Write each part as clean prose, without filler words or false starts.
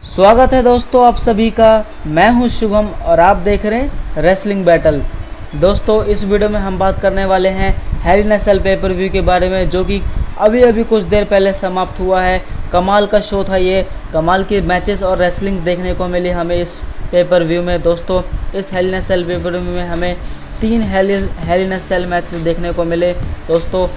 स्वागत है दोस्तों आप सभी का। मैं हूं शुभम और आप देख रहे हैं रेसलिंग बैटल। दोस्तों इस वीडियो में हम बात करने वाले हैं हेल इन अ सेल पेपर व्यू के बारे में, जो कि अभी कुछ देर पहले समाप्त हुआ है। कमाल का शो था ये, कमाल के मैचेस और रेसलिंग देखने को मिली हमें इस पेपर व्यू में। दोस्तों इस हेल इन अ सेल पेपर व्यू में हमें 3 हेल इन अ सेल मैचेस देखने को मिले दोस्तों।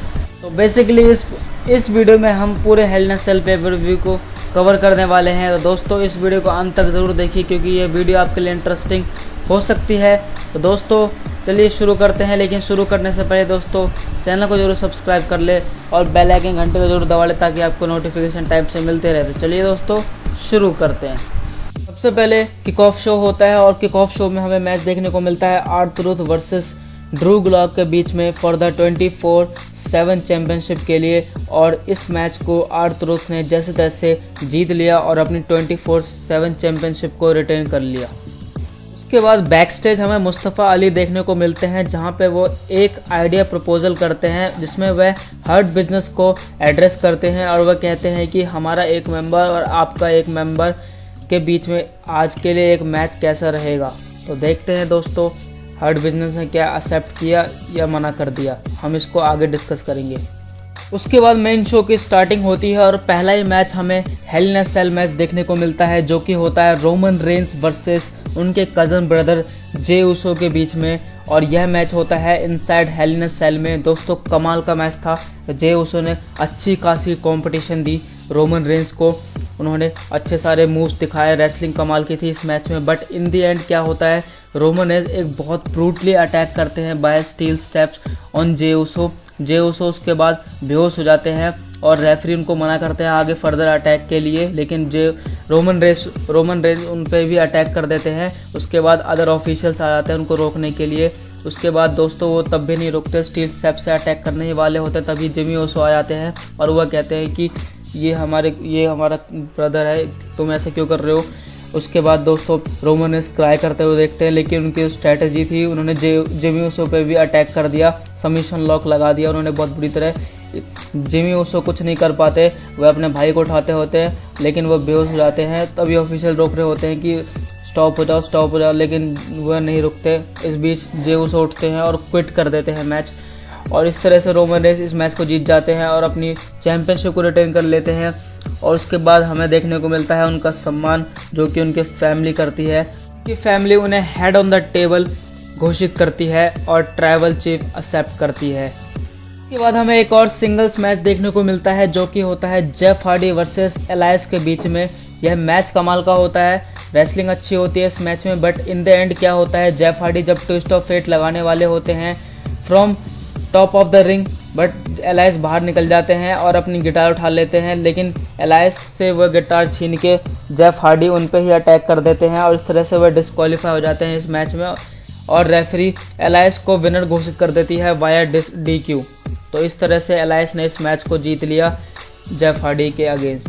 तो बेसिकली इस वीडियो में हम पूरे हेल इन अ सेल पेपर व्यू को कवर करने वाले हैं। तो दोस्तों इस वीडियो को अंत तक ज़रूर देखिए, क्योंकि ये वीडियो आपके लिए इंटरेस्टिंग हो सकती है। तो दोस्तों चलिए शुरू करते हैं, लेकिन शुरू करने से पहले दोस्तों चैनल को जरूर सब्सक्राइब कर ले और बेल आइकन घंटे को जरूर दबा ले, ताकि आपको नोटिफिकेशन टाइम से मिलते रहे। तो चलिए दोस्तों शुरू करते हैं। सबसे पहले किक ऑफ शो होता है और किक ऑफ शो में हमें मैच देखने को मिलता है R-Truth वर्सेस ड्रू ग्लॉक के बीच में फॉर द 24/7 चैंपियनशिप के लिए। और इस मैच को R-Truth ने जैसे तैसे जीत लिया और अपनी 24/7 चैंपियनशिप को रिटेन कर लिया। उसके बाद बैक स्टेज हमें मुस्तफ़ा अली देखने को मिलते हैं, जहां पे वो एक आइडिया प्रपोजल करते हैं, जिसमें वह हर्ट बिजनेस को एड्रेस करते हैं और वह कहते हैं कि हमारा एक मेंबर और आपका एक मेंबर के बीच में आज के लिए एक मैच कैसा रहेगा। तो देखते हैं दोस्तों हर्ट बिजनेस ने क्या एक्सेप्ट किया या मना कर दिया, हम इसको आगे डिस्कस करेंगे। उसके बाद मेन शो की स्टार्टिंग होती है और पहला ही मैच हमें हेल इन अ सेल मैच देखने को मिलता है, जो कि होता है रोमन रेंस वर्सेस उनके कज़न ब्रदर जे उसो के बीच में। और यह मैच होता है इनसाइड हेल इन अ सेल में। दोस्तों कमाल का मैच था। जे उसो ने अच्छी खासी कंपटीशन दी रोमन रेंस को, उन्होंने अच्छे सारे मूव्स दिखाए, रेसलिंग कमाल की थी इस मैच में। बट इन दी एंड क्या होता है, रोमन रेंस एक बहुत ब्रूटली अटैक करते हैं बाय स्टील स्टेप्स ऑन जे उसो। जे उसो उसके बाद बेहोश हो जाते हैं और रेफरी उनको मना करते हैं आगे फर्दर अटैक के लिए, लेकिन रोमन रेंस उन पे भी अटैक कर देते हैं। उसके बाद अदर ऑफिशियल्स आ जाते हैं उनको रोकने के लिए। उसके बाद दोस्तों वो तब भी नहीं रुकते, स्टील स्टेप से अटैक करने ही वाले होते, तभी जिमी ओसो आ जाते हैं और वह कहते हैं कि ये हमारा ब्रदर है, तुम ऐसे क्यों कर रहे हो। उसके बाद दोस्तों रोमन रेंस क्राई करते हुए देखते हैं, लेकिन उनकी स्ट्रैटेजी थी, उन्होंने जिमी ओसो पे भी अटैक कर दिया, सबमिशन लॉक लगा दिया उन्होंने बहुत बुरी तरह। जिमी ओसो कुछ नहीं कर पाते, वह अपने भाई को उठाते होते हैं, लेकिन वह बेहोश हो जाते हैं। तभी ऑफिशियल रोक रहे होते हैं कि स्टॉप हो जाओ, लेकिन वह नहीं रुकते। इस बीच जे उसो उठते हैं और क्विट कर देते हैं मैच, और इस तरह से रोमन रेंस इस मैच को जीत जाते हैं और अपनी चैंपियनशिप को रिटेन कर लेते हैं। और उसके बाद हमें देखने को मिलता है उनका सम्मान, जो कि उनके फैमिली करती है, कि फैमिली उन्हें हेड ऑन द टेबल घोषित करती है और ट्राइबल चीफ एक्सेप्ट करती है। उसके बाद हमें एक और सिंगल्स मैच देखने को मिलता है, जो कि होता है जेफ हार्डी वर्सेस एलायंस के बीच में। यह मैच कमाल का होता है, रेसलिंग अच्छी होती है इस मैच में। बट इन द एंड क्या होता है, जेफ हार्डी जब ट्विस्ट ऑफ फेट लगाने वाले होते हैं from top of the ring, but alliance बाहर निकल जाते हैं और अपनी गिटार उठा लेते हैं, लेकिन एलायंस से वह गिटार छीन के जेफ हार्डी उन पे ही अटैक कर देते हैं और इस तरह से वह डिस्क्वालीफाई हो जाते हैं इस मैच में। और रेफरी एलायंस को विनर घोषित कर देती है वाया DQ। तो इस तरह से एलायंस ने इस मैच को जीत लिया जेफ हार्डी के अगेंस्ट।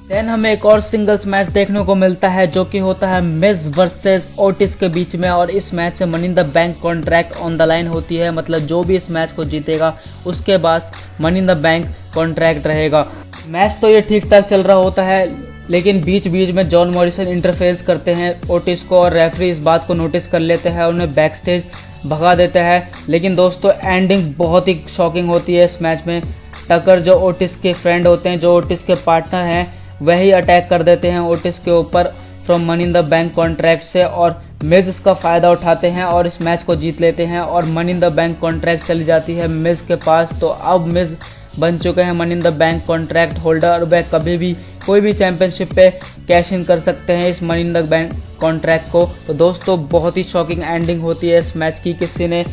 देन हमें एक और सिंगल्स मैच देखने को मिलता है, जो कि होता है मिज वर्सेस ओटिस के बीच में। और इस मैच से money in the bank contract on the line होती है, मतलब जो भी इस मैच को जीतेगा उसके पास money in the bank contract रहेगा। मैच तो ये ठीक ठाक चल रहा होता है, लेकिन बीच बीच में जॉन मॉरिसन इंटरफेरेंस करते हैं ओटिस को, और रेफरी इस बात को नोटिस कर लेते हैं और उन्हें बैक स्टेज भगा देते हैं। लेकिन दोस्तों एंडिंग बहुत ही शॉकिंग होती है इस मैच में। टकर जो ओटिस के फ्रेंड होते हैं, जो ओटिस के पार्टनर हैं, वही अटैक कर देते हैं ओटिस के ऊपर from money in the bank contract से, और मिज इसका फ़ायदा उठाते हैं और इस मैच को जीत लेते हैं और money in the bank contract चली जाती है मिज के पास। तो अब मिज बन चुके हैं money in the bank contract holder, और वह कभी भी कोई भी चैंपियनशिप पे कैश इन कर सकते हैं इस money in the bank contract को। तो दोस्तों बहुत ही शॉकिंग एंडिंग होती है इस मैच की, किसी ने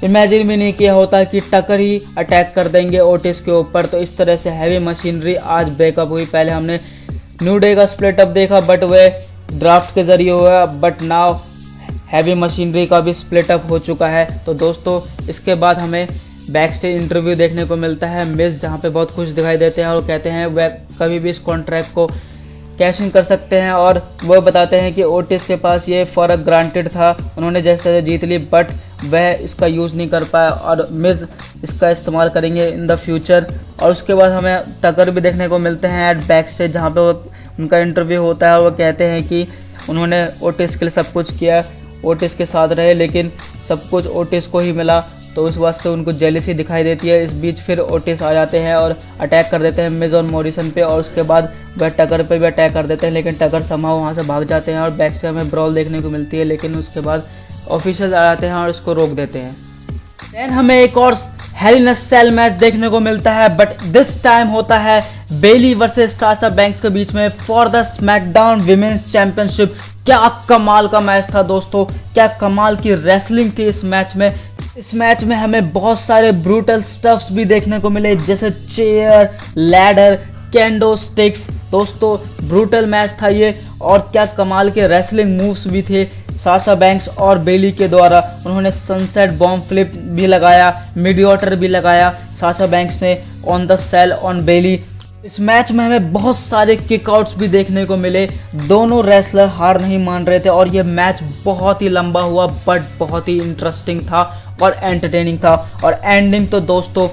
इमेजिन भी नहीं किया होता कि टकर ही अटैक कर देंगे ओटिस के ऊपर। तो इस तरह से हैवी मशीनरी आज ब्रेकअप हुई। पहले हमने न्यू डे का स्प्लिट अप देखा, बट वह ड्राफ्ट के जरिए हुआ, बट नाउ हैवी मशीनरी का भी स्प्लिट अप हो चुका है। तो दोस्तों इसके बाद हमें बैक स्टेज इंटरव्यू देखने को मिलता है मिज, जहाँ पे बहुत खुश दिखाई देते हैं और कहते हैं वह कभी भी इस कॉन्ट्रैक्ट को कैश इन कर सकते हैं। और वह बताते हैं कि ओटिस के पास ये फॉर अ ग्रांटेड था, उन्होंने जैसे जीत ली, बट वह इसका यूज़ नहीं कर पाया और मिज इसका इस्तेमाल करेंगे इन द फ्यूचर। और उसके बाद हमें टकर भी देखने को मिलते हैं एट बैक स्टेज, जहाँ पे वो उनका इंटरव्यू होता है और वो कहते हैं कि उन्होंने ओटिस के लिए सब कुछ किया, ओटिस के साथ रहे, लेकिन सब कुछ ओटिस को ही मिला, तो उस बात से उनको जेलसी दिखाई देती है। इस बीच फिर ओटिस आ जाते हैं और अटैक कर देते हैं मिज और मॉरिसन पे, और उसके बाद वह टकर पे भी अटैक कर देते हैं, लेकिन टकर समहाउ वहाँ से भाग जाते हैं और बैक से हमें ब्रॉल देखने को मिलती है, लेकिन उसके बाद ऑफिसर्स आ जाते हैं और इसको रोक देते हैं। देन हमें एक और हेल इन अ सेल मैच देखने को मिलता है, बट दिस टाइम होता है बेली वर्सेस साशा बैंक्स के बीच में for the SmackDown women's championship. क्या कमाल का मैच था दोस्तों, क्या कमाल की रेसलिंग थी इस मैच में। इस मैच में हमें बहुत सारे ब्रूटल स्टफ्स भी देखने को मिले, जैसे चेयर, लैडर, कैंडो स्टिक्स। दोस्तों ब्रूटल मैच था ये, और क्या कमाल के रेसलिंग मूव्स भी थे साशा बैंक्स और बेली के द्वारा। उन्होंने सनसेट बॉम्ब फ्लिप भी लगाया, मीडियोटर भी लगाया साशा बैंक्स ने ऑन द सेल ऑन बेली। इस मैच में हमें बहुत सारे किकआउट्स भी देखने को मिले, दोनों रेसलर हार नहीं मान रहे थे, और ये मैच बहुत ही लंबा हुआ बट बहुत ही इंटरेस्टिंग था और एंटरटेनिंग था। और एंडिंग तो दोस्तों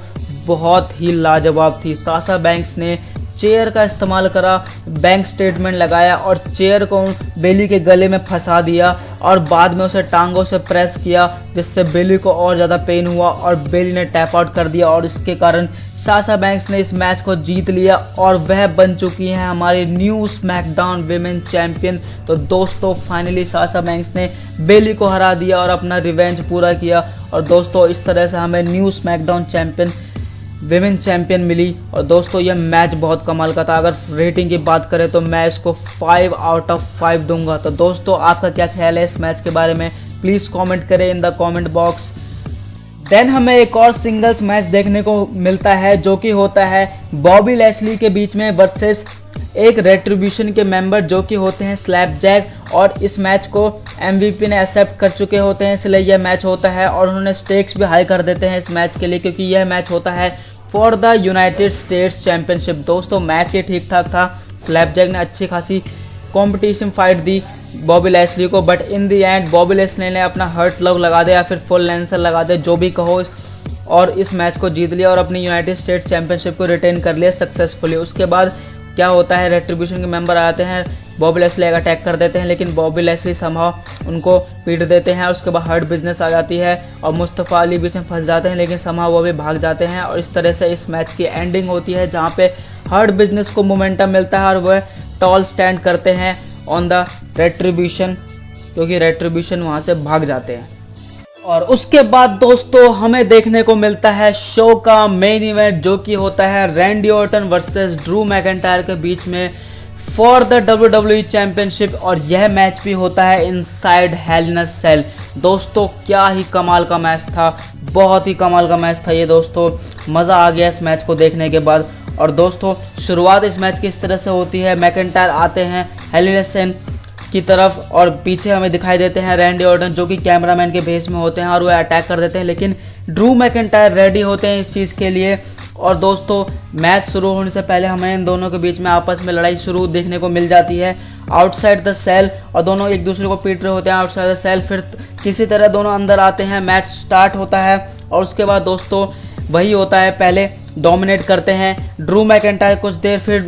बहुत ही लाजवाब थी। साशा बैंक्स ने चेयर का इस्तेमाल करा, बैंक स्टेटमेंट लगाया और चेयर को बेली के गले में फंसा दिया, और बाद में उसे टांगों से प्रेस किया, जिससे बेली को और ज़्यादा पेन हुआ और बेली ने टैप आउट कर दिया, और इसके कारण साशा बैंक्स ने इस मैच को जीत लिया और वह बन चुकी हैं हमारी न्यू स्मैकडाउन विमेन चैंपियन। तो दोस्तों फाइनली साशा बैंक्स ने बेली को हरा दिया और अपना रिवेंज पूरा किया, और दोस्तों इस तरह से हमें new SmackDown champion women champion मिली। और दोस्तों यह मैच बहुत कमाल का था। अगर रेटिंग की बात करें तो मैं इसको 5 आउट ऑफ 5 दूंगा। तो दोस्तों आपका क्या ख्याल है इस मैच के बारे में, प्लीज़ कमेंट करें in the comment box. Then हमें एक और सिंगल्स मैच देखने को मिलता है, जो कि होता है बॉबी लैशली के बीच में वर्सेस एक रेट्रीब्यूशन के मेंबर जो कि होते हैं स्लैपजैक, और इस मैच को MVP ने एक्सेप्ट कर चुके होते हैं, इसलिए यह मैच होता है। और उन्होंने स्टेक्स भी हाई कर देते हैं इस मैच के लिए, क्योंकि यह मैच होता है for the United states championship. दोस्तों मैच ये ठीक ठाक था, स्लैपजैक ने अच्छी खासी कॉम्पिटिशन फाइट दी बॉबी लैशली को, but in the end Bobby Lashley ने अपना हर्ट लॉक लगा दिया या फिर फुल लेंसर लगा दिया, जो भी कहो, और इस मैच को जीत लिया और अपनी यूनाइटेड स्टेट्स चैंपियनशिप को रिटेन कर लिया सक्सेसफुली। उसके बाद क्या होता है, रेट्रीब्यूशन के मेंबर आते हैं, बॉबी लैशली अटैक कर देते हैं, लेकिन बॉबी लैशली समहाउ उनको पीट देते हैं। उसके बाद हर्ट बिजनेस आ जाती है और मुस्तफ़ा अली बीच में फंस जाते हैं, लेकिन समहाउ वो भी भाग जाते हैं, और इस तरह से इस मैच की एंडिंग होती है, जहाँ पे हर्ट बिजनेस को मोमेंटम मिलता है और वह टॉल स्टैंड करते हैं ऑन द रेट्रीब्यूशन, क्योंकि रेट्रीब्यूशन वहाँ से भाग जाते हैं। और उसके बाद दोस्तों हमें देखने को मिलता है शो का मेन इवेंट, जो कि होता है Randy Orton versus Drew McIntyre के बीच में फॉर द WWE चैंपियनशिप, और यह मैच भी होता है इनसाइड हेल इन अ सेल। दोस्तों क्या ही कमाल का मैच था, बहुत ही कमाल का मैच था ये दोस्तों, मज़ा आ गया इस मैच को देखने के बाद। और दोस्तों शुरुआत इस मैच की इस तरह से होती है, मैकिंटायर आते हैं हेल इन अ सेल की तरफ, और पीछे हमें दिखाई देते हैं रैंडी ऑर्टन जो कि कैमरामैन के भेस में होते हैं, और वह अटैक कर देते हैं, लेकिन ड्रू मैकिंटायर रेडी होते हैं इस चीज़ के लिए। और दोस्तों मैच शुरू होने से पहले हमें इन दोनों के बीच में आपस में लड़ाई शुरू देखने को मिल जाती है आउटसाइड द सेल, और दोनों एक दूसरे को पीट रहे होते हैं आउटसाइड द सेल। फिर किसी तरह दोनों अंदर आते हैं, मैच स्टार्ट होता है, और उसके बाद दोस्तों वही होता है, पहले डोमिनेट करते हैं ड्रू मैकिंटायर कुछ देर, फिर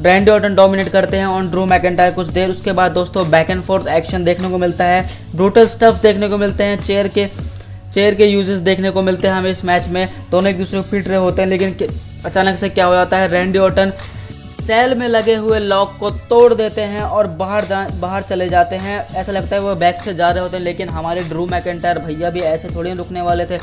रैंडी ऑर्टन डोमिनेट करते हैं ऑन ड्रू मैकिंटायर कुछ देर। उसके बाद दोस्तों बैक एंड फोर्थ एक्शन देखने को मिलता है, ब्रूटल स्टफ्स देखने को मिलते हैं, चेयर के यूजेस देखने को मिलते हैं हमें इस मैच में। दोनों एक दूसरे को पीट रहे होते हैं, लेकिन अचानक से क्या हो जाता है, रैंडी ऑर्टन सेल में लगे हुए लॉक को तोड़ देते हैं और बाहर चले जाते हैं। ऐसा लगता है वो बैक से जा रहे होते हैं, लेकिन हमारे ड्रू मैकिंटायर भैया भी ऐसे थोड़ी रुकने वाले थे,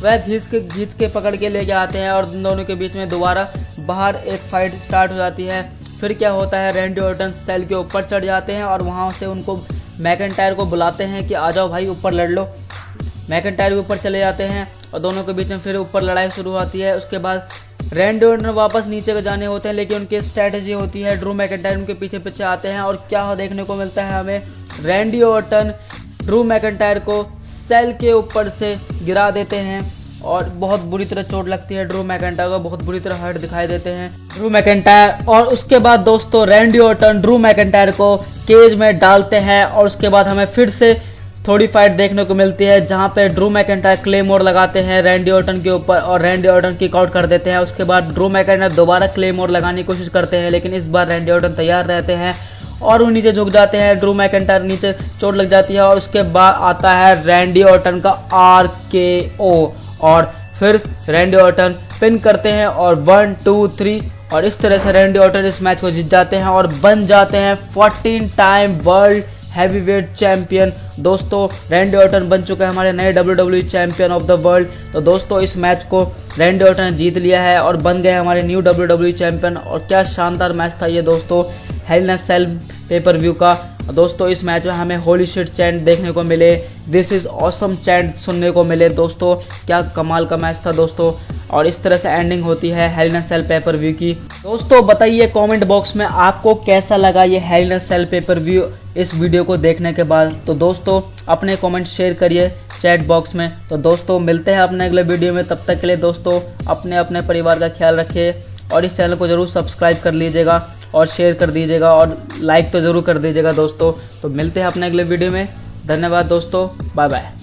वह घींच के पकड़ के लेके आते हैं, और इन दोनों के बीच में दोबारा बाहर एक फाइट स्टार्ट हो जाती है। फिर क्या होता है, रैंडी ऑर्टन सेल के ऊपर चढ़ जाते हैं और वहाँ से उनको मैकिंटायर को बुलाते हैं कि आ जाओ भाई ऊपर लड़ लो। मैकिंटायर भी ऊपर चले जाते हैं और दोनों के बीच में फिर ऊपर लड़ाई शुरू होती है। उसके बाद रैंडी ऑर्टन वापस नीचे को जाने होते हैं, लेकिन उनकी स्ट्रैटेजी होती है, ड्रू मैकिंटायर उनके पीछे पीछे आते हैं, और क्या देखने को मिलता है हमें, रैंडी ऑर्टन ड्रू मैकिंटायर को सेल के ऊपर से गिरा देते हैं और बहुत बुरी तरह चोट लगती है ड्रू मैकिंटायर को, बहुत बुरी तरह हर्ट दिखाई देते हैं ड्रू मैकिंटायर। और उसके बाद दोस्तों रैंडी ऑर्टन ड्रू मैकिंटायर को केज में डालते हैं, और उसके बाद हमें फिर से थोड़ी फाइट देखने को मिलती है जहां पे ड्रू मैकिंटायर क्लेमोर लगाते हैं रैंडी ऑर्टन के ऊपर और रैंडी ऑर्टन किक आउट कर देते हैं। उसके बाद ड्रू मैकिंटायर दोबारा क्लेमोर लगाने की कोशिश करते हैं, लेकिन इस बार रैंडी ऑर्टन तैयार रहते हैं और वो नीचे झुक जाते हैं। ड्रू मैकिंटायर नीचे चोट लग जाती है और उसके बाद आता है रैंडी ऑर्टन का RKO और फिर रैंडी ऑर्टन पिन करते हैं और 1 2 3 और इस तरह से रैंडी ऑर्टन इस मैच को जीत जाते हैं और बन जाते हैं 14 टाइम वर्ल्ड हैवीवेट चैंपियन। दोस्तों रैंडी ऑर्टन बन चुके हैं हमारे नए WWE champion of the world. तो दोस्तों इस मैच को रैंडी ऑर्टन ने जीत लिया है और बन गए हमारे न्यू WWE चैंपियन। और क्या शानदार मैच था ये दोस्तों हेल इन अ सेल पेपर व्यू का। दोस्तों इस मैच में हमें होली शिट चैंट देखने को मिले, दिस इज़ ऑसम चैंट सुनने को मिले। दोस्तों क्या कमाल का मैच था दोस्तों। और इस तरह से एंडिंग होती है हेल इन अ सेल पेपर व्यू की। दोस्तों बताइए कमेंट बॉक्स में आपको कैसा लगा ये हेल इन अ सेल पेपर व्यू इस वीडियो को देखने के बाद। तो दोस्तों अपने कमेंट शेयर करिए चैट बॉक्स में। तो दोस्तों मिलते हैं अपने अगले वीडियो में, तब तक के लिए दोस्तों अपने अपने परिवार का ख्याल रखिए और इस चैनल को ज़रूर सब्सक्राइब कर लीजिएगा और शेयर कर दीजिएगा और लाइक तो ज़रूर कर दीजिएगा दोस्तों। तो मिलते हैं अपने अगले वीडियो में। धन्यवाद दोस्तों, बाय बाय।